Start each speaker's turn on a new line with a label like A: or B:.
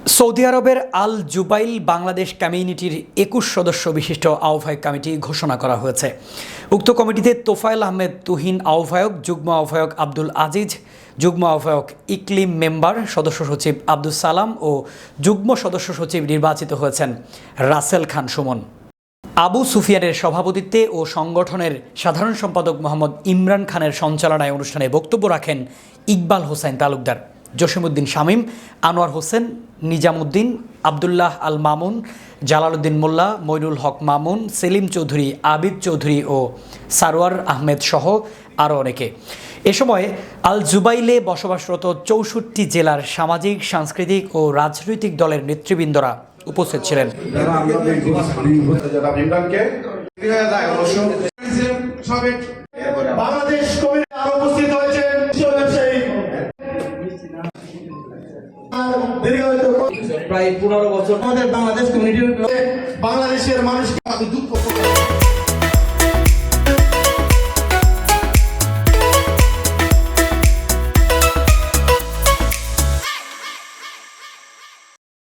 A: Saudi আরবের আল Jubail Bangladesh কমিউনিটির ২১ সদস্য বিশিষ্ট আহ্বায়ক কমিটি ঘোষণা করা হয়েছে। উক্ত কমিটিতে তোফায়েল আহমেদ তুহিন আহ্বায়ক, যুগ্ম আহ্বায়ক আব্দুল আজিজ, যুগ্ম আহ্বায়ক ইকলিম মেম্বার, সদস্য সচিব আব্দুল সালাম ও যুগ্ম সদস্য সচিব নির্বাচিত হয়েছেন রাসেল খান সুমন। আবু সুফিয়ানের সভাপতিত্বে ও সংগঠনের সাধারণ সম্পাদক মোহাম্মদ ইমরান খানের সঞ্চালনায় অনুষ্ঠানে বক্তব্য রাখেন ইকবাল হোসেন তালুকদার, জসিমউদ্দিন শামীম, আনোয়ার হোসেন, নিজামউদ্দিন, আবদুল্লাহ আল মামুন, জালালউদ্দিন মোল্লা, মইনুল হক মামুন, সেলিম চৌধুরী, আবিদ চৌধুরী ও সারোয়ার আহমেদ সহ আরও অনেকে। এ সময় আল জুবাইলে বসবাসরত ৬৪ জেলার সামাজিক, সাংস্কৃতিক ও রাজনৈতিক দলের নেতৃবৃন্দরা উপস্থিত ছিলেন।
B: প্রায় ১৫ বছর আমাদের বাংলাদেশ কমিউনিটির বাংলাদেশের মানুষকে দুঃখ